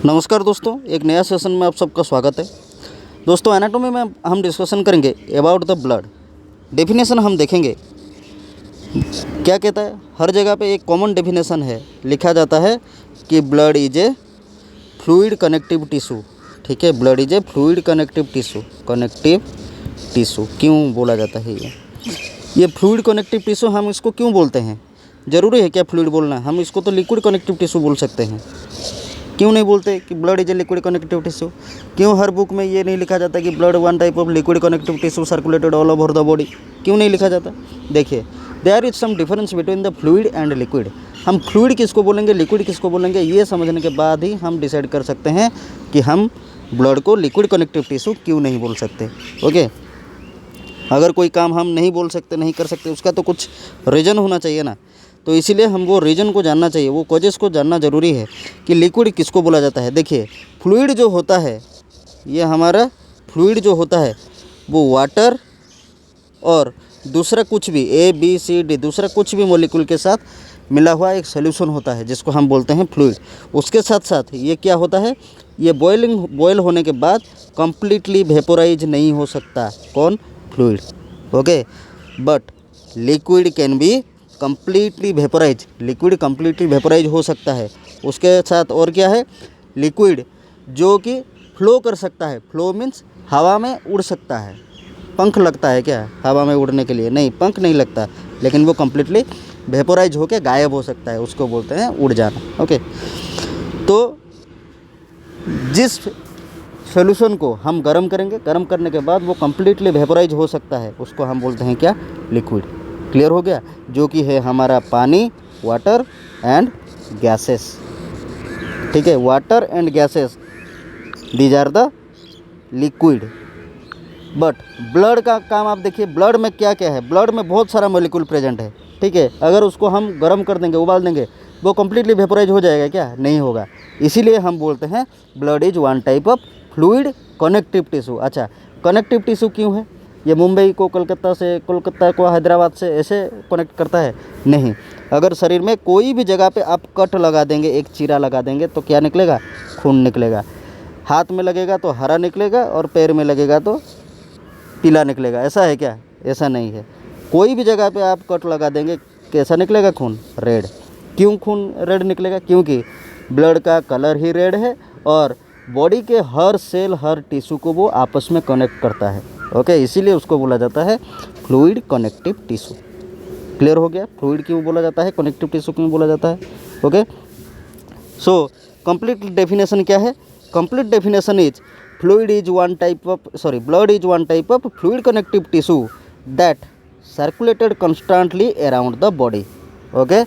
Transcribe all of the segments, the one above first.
नमस्कार दोस्तों, एक नया सेशन में आप सबका स्वागत है। दोस्तों, एनाटॉमी में हम डिस्कशन करेंगे अबाउट द ब्लड। डेफिनेशन हम देखेंगे क्या कहता है। हर जगह पे एक कॉमन डेफिनेशन है, लिखा जाता है कि blood is a fluid connective tissue. ठीक है, blood is a fluid connective tissue. Connective tissue क्यों बोला जाता है? ये फ्लूइड कनेक्टिव टिश्यू हम इसको क्यों बोलते हैं? ज़रूरी है क्या फ्लूइड बोलना? हम इसको तो लिक्विड कनेक्टिव टिश्यू बोल सकते हैं। क्यों नहीं बोलते कि blood is a liquid connective tissue? क्यों हर बुक में ये नहीं लिखा जाता कि blood one type of liquid connective tissue circulated all over the body? क्यों नहीं लिखा जाता? देखिए, there is some difference between the fluid and liquid. हम फ्लूइड किसको बोलेंगे, लिक्विड किसको बोलेंगे, ये समझने के बाद ही हम डिसाइड कर सकते हैं कि हम ब्लड को लिक्विड कनेक्टिव टिश्यू क्यों नहीं बोल सकते। ओके, अगर कोई काम हम नहीं बोल सकते, नहीं कर सकते, उसका तो कुछ रीज़न होना चाहिए ना। तो इसीलिए हम वो रीज़न को जानना चाहिए, वो कॉजेस को जानना ज़रूरी है कि लिक्विड किसको बोला जाता है। देखिए, फ्लूइड जो होता है, ये हमारा फ्लूइड जो होता है वो वाटर और दूसरा कुछ भी ABCD दूसरा कुछ भी मॉलिक्यूल के साथ मिला हुआ एक सोल्यूशन होता है जिसको हम बोलते हैं फ्लूइड। उसके साथ साथ ये क्या होता है, ये बॉयल होने के बाद कम्प्लीटली वेपोराइज नहीं हो सकता। कौन? Fluid. Okay, but liquid can be completely vaporise. Liquid completely vaporise हो सकता है। उसके साथ और क्या है, लिक्विड जो कि फ्लो कर सकता है। फ्लो मीन्स हवा में उड़ सकता है। पंख लगता है क्या हवा में उड़ने के लिए? नहीं, पंख नहीं लगता, लेकिन वो कम्प्लीटली वेपोराइज होकर गायब हो सकता है। उसको बोलते हैं उड़ जाना। ओके, तो जिस सॉल्यूशन को हम गर्म करेंगे, गर्म करने के बाद वो कम्प्लीटली वेपोराइज हो सकता है, उसको हम बोलते हैं क्या? लिक्विड। क्लियर हो गया? जो कि है हमारा पानी, वाटर एंड गैसेस। ठीक है, water and gases, these are the liquid. But blood का काम आप देखिए, ब्लड में क्या क्या है। ब्लड में बहुत सारा मॉलिक्यूल प्रेजेंट है। ठीक है, अगर उसको हम गर्म कर देंगे, उबाल देंगे, वो कम्प्लीटली वेपोराइज हो जाएगा क्या? नहीं होगा। इसीलिए हम बोलते हैं blood is one type of fluid connective tissue. अच्छा, कनेक्टिव टिश्यू क्यों है? ये मुंबई को कोलकाता से, कोलकाता को हैदराबाद से ऐसे कनेक्ट करता है? नहीं। अगर शरीर में कोई भी जगह पे आप कट लगा देंगे, एक चीरा लगा देंगे, तो क्या निकलेगा? खून निकलेगा। हाथ में लगेगा तो हरा निकलेगा और पैर में लगेगा तो पीला निकलेगा। ऐसा है क्या? ऐसा नहीं है। कोई भी जगह पे आप कट लगा देंगे, कैसा निकलेगा? खून रेड। क्यों खून रेड निकलेगा? क्योंकि ब्लड का कलर ही रेड है और बॉडी के हर सेल, हर टिश्यू को वो आपस में कनेक्ट करता है। ओके, इसीलिए उसको बोला जाता है फ्लूइड कनेक्टिव टिश्यू। क्लियर हो गया? फ्लूइड क्यों बोला जाता है, कनेक्टिव टिश्यू क्यों बोला जाता है। ओके, सो कंप्लीट डेफिनेशन क्या है? Complete definition is blood is one type of fluid connective tissue that circulated constantly around the body. Okay,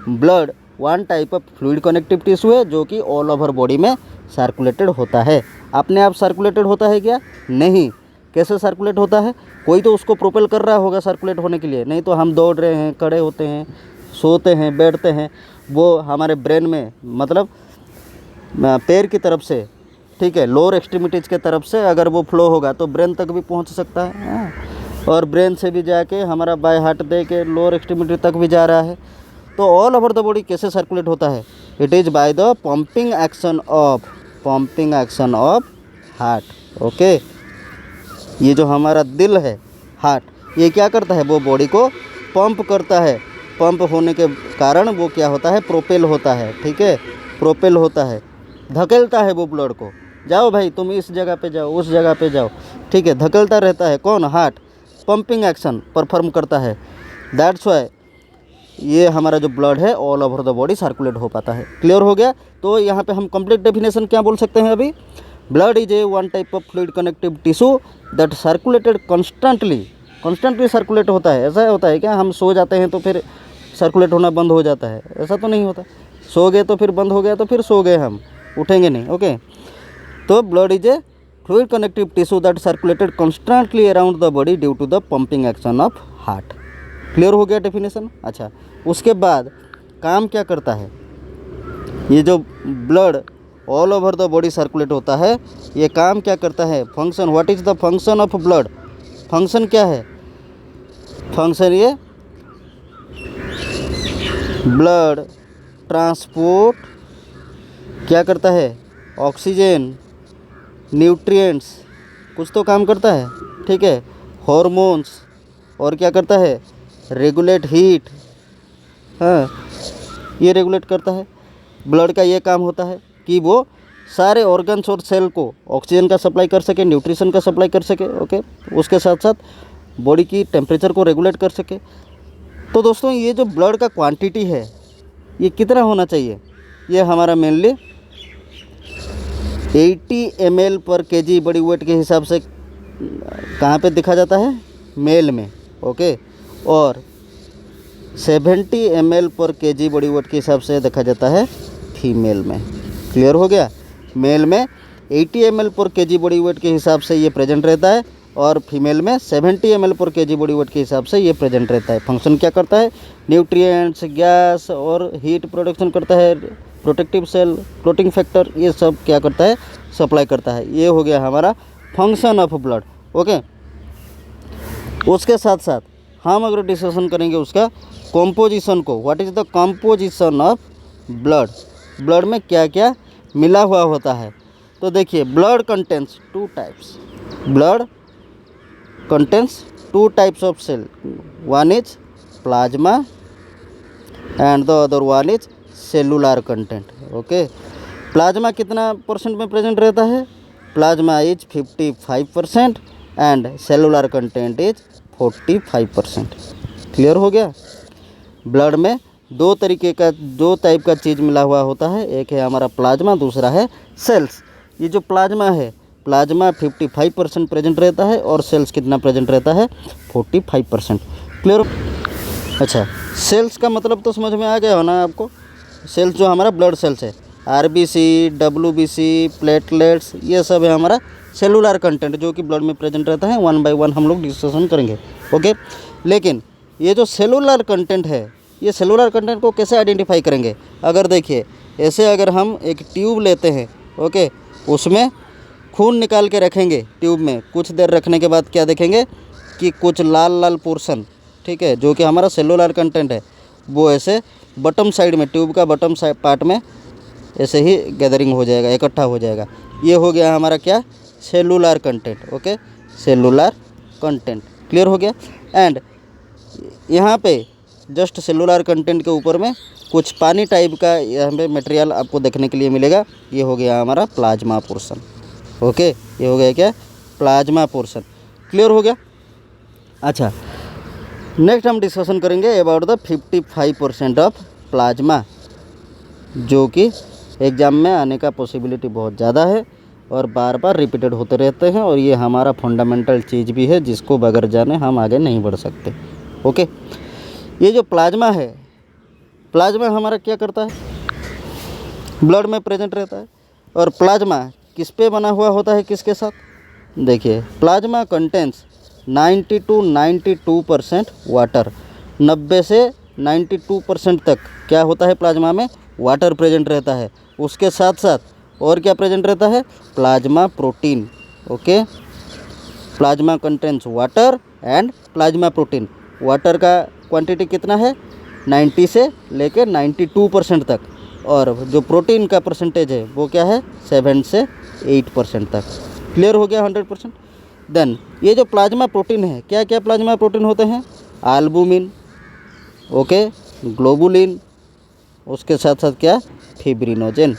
blood one type of fluid connective tissue है जो कि all over body में circulated होता है। अपने आप सर्कुलेटेड होता है क्या? नहीं। कैसे सर्कुलेट होता है? कोई तो उसको प्रोपेल कर रहा होगा सर्कुलेट होने के लिए। नहीं तो हम दौड़ रहे हैं, खड़े होते हैं, सोते हैं, बैठते हैं, वो हमारे ब्रेन में, मतलब पैर की तरफ से, ठीक है, लोअर एक्सट्रीमिटीज़ के तरफ से अगर वो फ्लो होगा तो ब्रेन तक भी पहुंच सकता है। और ब्रेन से भी जाके हमारा बाय हार्ट दे के लोअर एक्सट्रीमिटी तक भी जा रहा है। तो ऑल ओवर द बॉडी कैसे सर्कुलेट होता है? It is by the pumping action of heart. Okay, ये जो हमारा दिल है, हार्ट, ये क्या करता है? वो बॉडी को पंप करता है। पंप होने के कारण वो क्या होता है? प्रोपेल होता है। ठीक है, प्रोपेल होता है, धकेलता है वो ब्लड को। जाओ भाई, तुम इस जगह पे जाओ, उस जगह पे जाओ। ठीक है, धकेलता रहता है। कौन? हार्ट। पंपिंग एक्शन परफॉर्म करता है। दैट्स वाई ये हमारा जो ब्लड है all over the body circulate हो पाता है। क्लियर हो गया? तो यहाँ पे हम कंप्लीट डेफिनेशन क्या बोल सकते हैं अभी? Blood is A one type of fluid connective tissue that circulated constantly circulate होता है। ऐसा होता है क्या हम सो जाते हैं तो फिर सर्कुलेट होना बंद हो जाता है? ऐसा तो नहीं होता। सो गए तो फिर बंद हो गया तो फिर सो गए, हम उठेंगे नहीं। ओके, तो blood is a fluid connective tissue that circulated constantly around the body due to the pumping action of heart. Clear हो गया डेफिनेशन? अच्छा, उसके बाद काम क्या करता है? ये जो blood all over the body circulate होता है, ये काम क्या करता है? Function, what is the function of blood? Function क्या है? फंक्शन ये ब्लड ट्रांसपोर्ट क्या करता है? ऑक्सीजन, न्यूट्रिएंट्स, कुछ तो काम करता है, ठीक है, हॉर्मोन्स, और क्या करता है, रेगुलेट हीट, हाँ ये रेगुलेट करता है। ब्लड का ये काम होता है कि वो सारे ऑर्गन्स और सेल को ऑक्सीजन का सप्लाई कर सके, न्यूट्रिशन का सप्लाई कर सके, ओके, उसके साथ साथ बॉडी की टेम्परेचर को रेगुलेट कर सके। तो दोस्तों ये जो ब्लड का क्वांटिटी है ये कितना होना चाहिए, ये हमारा मेनली 80 ml पर kg बॉडी वेट के हिसाब से कहाँ पे दिखा जाता है, मेल में, ओके, और 70 ml पर kg बॉडी वेट के हिसाब से देखा जाता है फीमेल में। क्लियर हो गया। मेल में 80 ml पर kg बॉडी वेट के हिसाब से ये प्रेजेंट रहता है और फीमेल में 70 ml पर kg बॉडी वेट के हिसाब से ये प्रेजेंट रहता है। फंक्शन क्या करता है, न्यूट्रिएंट्स, गैस और हीट प्रोडक्शन करता है, प्रोटेक्टिव सेल, क्लोटिंग फैक्टर, ये सब क्या करता है, सप्लाई करता है। ये हो गया हमारा फंक्शन ऑफ ब्लड, ओके। उसके साथ साथ हम अगर डिस्कशन करेंगे उसका कॉम्पोजिशन को, what is the composition of blood, blood में क्या क्या मिला हुआ होता है। तो देखिए blood contents two types, blood contents two types of cell, one is plasma and the other one is cellular content, okay. Plasma कितना परसेंट में प्रेजेंट रहता है, plasma is 55% and cellular content is 45%। Clear हो गया। Blood में दो type का चीज़ मिला हुआ होता है, एक है हमारा प्लाज्मा, दूसरा है सेल्स। ये जो प्लाज्मा है, प्लाज्मा 55% प्रेजेंट रहता है और सेल्स कितना प्रेजेंट रहता है, 45%। क्लियर। अच्छा, सेल्स का मतलब तो समझ में आ गया हो ना आपको। सेल्स जो हमारा ब्लड सेल्स है, आरबीसी, डब्ल्यूबीसी, प्लेटलेट्स, ये सब है हमारा सेलुलर कंटेंट जो कि ब्लड में प्रेजेंट रहता है। वन बाय वन हम लोग डिस्कशन करेंगे, ओके। लेकिन ये जो सेलुलर कंटेंट है, ये सेलुलर कंटेंट को कैसे आइडेंटिफाई करेंगे, अगर देखिए ऐसे अगर हम एक ट्यूब लेते हैं, ओके, उसमें खून निकाल के रखेंगे ट्यूब में, कुछ देर रखने के बाद क्या देखेंगे कि कुछ लाल लाल पोर्शन, ठीक है, जो कि हमारा सेलुलर कंटेंट है, वो ऐसे बटम साइड में, ट्यूब का बटम साइड पार्ट में ऐसे ही गैदरिंग हो जाएगा, इकट्ठा हो जाएगा। ये हो गया हमारा क्या, cellular content, okay, cellular content. Clear हो गया। एंड यहाँ पे जस्ट सेलुलर कंटेंट के ऊपर में कुछ पानी टाइप का यहाँ पे मटेरियल आपको देखने के लिए मिलेगा। ये हो गया हमारा प्लाज्मा पोर्शन, ओके, ये हो गया क्या, प्लाज्मा पोर्शन। क्लियर हो गया। अच्छा, नेक्स्ट हम डिस्कशन करेंगे अबाउट द 55% ऑफ प्लाज्मा, जो कि एग्ज़ाम में आने का पॉसिबिलिटी बहुत ज़्यादा है और बार बार रिपीटेड होते रहते हैं, और ये हमारा फंडामेंटल चीज़ भी है जिसको बगैर जाने हम आगे नहीं बढ़ सकते, ओके। ये जो प्लाज्मा है, प्लाज्मा हमारा क्या करता है, ब्लड में प्रेजेंट रहता है। और प्लाज्मा किस पे बना हुआ होता है, किसके साथ, देखिए प्लाज्मा कंटेंट्स 90 to 92% वाटर, 90 से 92% तक क्या होता है, प्लाज्मा में वाटर प्रेजेंट रहता है। उसके साथ साथ और क्या प्रेजेंट रहता है, plasma protein, okay. Plasma contents water and plasma protein. Water का क्वांटिटी कितना है, 90 से लेकर 92% तक, और जो प्रोटीन का परसेंटेज है वो क्या है, 7 से 8% तक। क्लियर हो गया 100%। देन ये जो प्लाज्मा प्रोटीन है, क्या क्या प्लाज्मा प्रोटीन होते हैं, एल्बुमिन, ओके, ग्लोबुलिन, उसके साथ साथ क्या, फिब्रिनोजेन,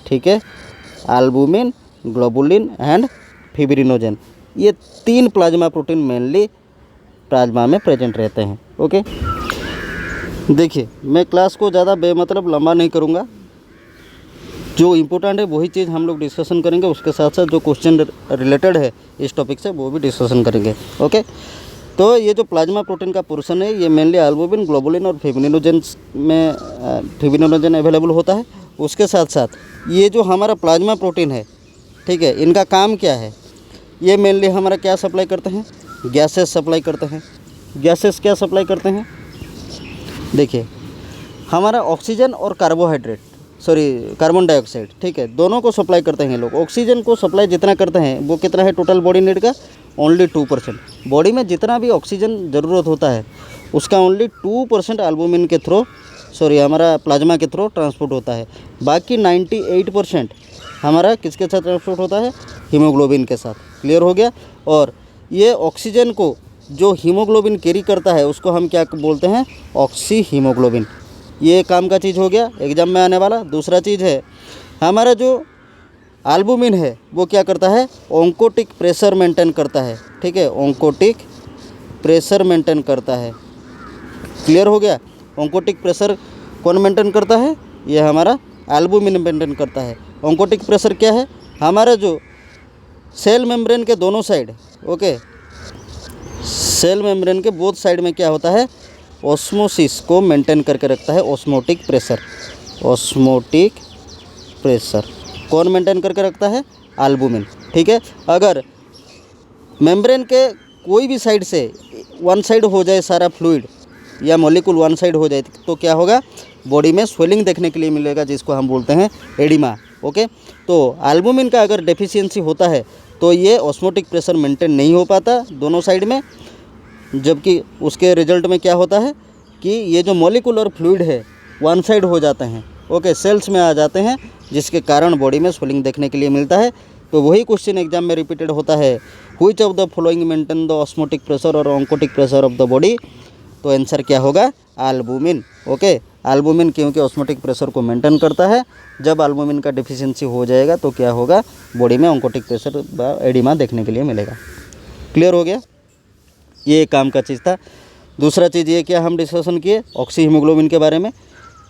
ठीक है, एल्बुमिन, ग्लोबुलिन एंड फिब्रिनोजेन। ये 3 प्लाज्मा प्रोटीन मेनली प्लाज्मा में प्रेजेंट रहते हैं, ओके। देखिए मैं क्लास को ज़्यादा बेमतलब लंबा नहीं करूँगा, जो इम्पोर्टेंट है वही चीज़ हम लोग डिस्कशन करेंगे, उसके साथ साथ जो क्वेश्चन रिलेटेड है इस टॉपिक से वो भी डिस्कशन करेंगे, ओके। तो ये जो प्लाज्मा प्रोटीन का पोर्शन है ये मेनली एल्बुमिन, ग्लोबुलिन और फिब्रिनोजेन अवेलेबल होता है। उसके साथ साथ ये जो हमारा प्लाज्मा प्रोटीन है, ठीक है, इनका काम क्या है, ये मेनली हमारा क्या सप्लाई करते हैं, गैसेस सप्लाई करते हैं। गैसेस क्या सप्लाई करते हैं, देखिए हमारा ऑक्सीजन और कार्बन डाइऑक्साइड, ठीक है, दोनों को सप्लाई करते हैं लोग। ऑक्सीजन को सप्लाई जितना करते हैं वो कितना है टोटल बॉडी नीड का, ओनली 2%। बॉडी में जितना भी ऑक्सीजन ज़रूरत होता है उसका ओनली 2% एल्बुमिन के थ्रू, हमारा प्लाज्मा के थ्रू ट्रांसपोर्ट होता है। बाकी 98% हमारा किसके साथ ट्रांसपोर्ट होता है, हीमोग्लोबिन के साथ। क्लियर हो गया। और ये ऑक्सीजन को जो हीमोग्लोबिन कैरी करता है उसको हम क्या बोलते हैं, ऑक्सी हीमोग्लोबिन। ये काम का चीज़ हो गया, एग्जाम में आने वाला। दूसरा चीज़ है हमारा जो एल्बुमिन है वो क्या करता है, ऑन्कोटिक प्रेशर मेंटेन करता है। ठीक है, ऑन्कोटिक प्रेशर मेंटेन करता है। क्लियर हो गया। ऑन्कोटिक प्रेशर कौन मेंटेन करता है, ये हमारा एल्बुमिन मेंटेन करता है। ऑन्कोटिक प्रेशर क्या है, हमारा जो सेल मेम्ब्रेन के दोनों साइड, ओके, सेल मेम्ब्रेन के बोथ साइड में क्या होता है, ऑस्मोसिस को मेंटेन करके रखता है। ऑस्मोटिक प्रेशर, ऑस्मोटिक प्रेशर कौन मेंटेन करके रखता है, एल्बुमिन। ठीक है, अगर मेम्ब्रेन के कोई भी साइड से वन साइड हो जाए सारा फ्लूइड या मॉलिक्यूल वन साइड हो जाए तो क्या होगा, बॉडी में स्वेलिंग देखने के लिए मिलेगा, जिसको हम बोलते हैं एडिमा। ओके, तो एल्बुमिन का अगर डेफिशिएंसी होता है तो ये ऑस्मोटिक प्रेशर मेंटेन नहीं हो पाता दोनों साइड में, जबकि उसके रिजल्ट में क्या होता है कि ये जो मॉलिक्यूल और फ्लूइड है वन साइड हो जाते हैं, ओके, सेल्स में आ जाते हैं, जिसके कारण बॉडी में स्वेलिंग देखने के लिए मिलता है। तो वही क्वेश्चन एग्जाम में रिपीटेड होता है, which of the following maintain the osmotic pressure और oncotic pressure of the body. तो आंसर क्या होगा, एल्बुमिन। ओके, एल्बुमिन क्योंकि ऑस्मोटिक प्रेशर को मेंटेन करता है। जब एल्बुमिन का डिफिशियंसी हो जाएगा तो क्या होगा, बॉडी में ऑन्कोटिक प्रेशर एडिमा देखने के लिए मिलेगा। क्लियर हो गया, ये काम का चीज़ था। दूसरा चीज़ ये क्या हम डिस्कशन किए, ऑक्सी हीमोग्लोबिन के बारे में।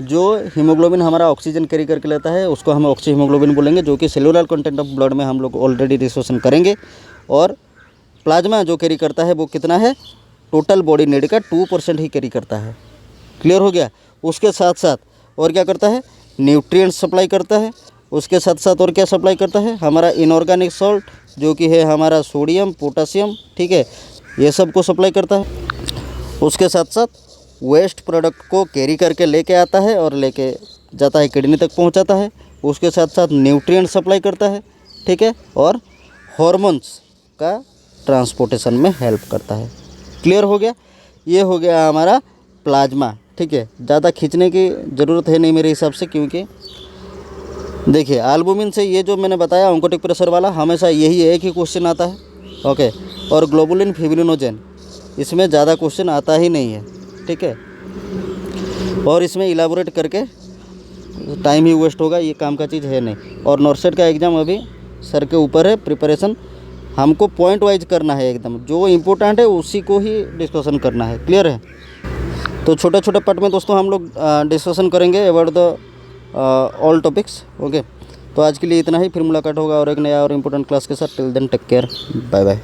जो हीमोग्लोबिन हमारा ऑक्सीजन कैरी करके लेता है उसको हम ऑक्सी हीमोग्लोबिन बोलेंगे, जो कि सेलुलर कंटेंट ऑफ ब्लड में हम लोग ऑलरेडी डिस्कशन करेंगे। और प्लाज्मा जो कैरी करता है वो कितना है, टोटल बॉडी नीड का 2% ही कैरी करता है। क्लियर हो गया। उसके साथ साथ और क्या करता है, न्यूट्रिएंट्स सप्लाई करता है। उसके साथ साथ और क्या सप्लाई करता है, हमारा इनऑर्गेनिक सॉल्ट जो कि है हमारा सोडियम, पोटासियम, ठीक है, ये सब को सप्लाई करता है। उसके साथ साथ वेस्ट प्रोडक्ट को कैरी करके लेके आता है और लेके जाता है, किडनी तक पहुंचाता है। उसके साथ साथ न्यूट्रिएंट सप्लाई करता है, ठीक है, और हॉर्मोन्स का ट्रांसपोर्टेशन में हेल्प करता है। क्लियर हो गया। ये हो गया हमारा प्लाज्मा। ठीक है, ज़्यादा खींचने की ज़रूरत है नहीं मेरे हिसाब से, क्योंकि देखिए एल्बुमिन से ये जो मैंने बताया ऑन्कोटिक प्रेशर वाला, हमेशा यही एक ही क्वेश्चन आता है। ओके, और ग्लोबुलिन फिब्रिनोजेन इसमें ज़्यादा क्वेश्चन आता ही नहीं है। ठीक है, और इसमें इलाबोरेट करके टाइम ही वेस्ट होगा, ये काम का चीज़ है नहीं। और नॉर्सेट का एग्ज़ाम अभी सर के ऊपर है, प्रिपरेशन हमको पॉइंट वाइज करना है, एकदम जो इम्पोर्टेंट है उसी को ही डिस्कशन करना है। क्लियर है। तो छोटे छोटे पार्ट में दोस्तों हम लोग डिस्कशन करेंगे about the all topics. Okay, तो आज के लिए इतना ही, फिर मुलाकात होगा और एक नया और इम्पोर्टेंट क्लास के साथ। Till then take care, bye bye.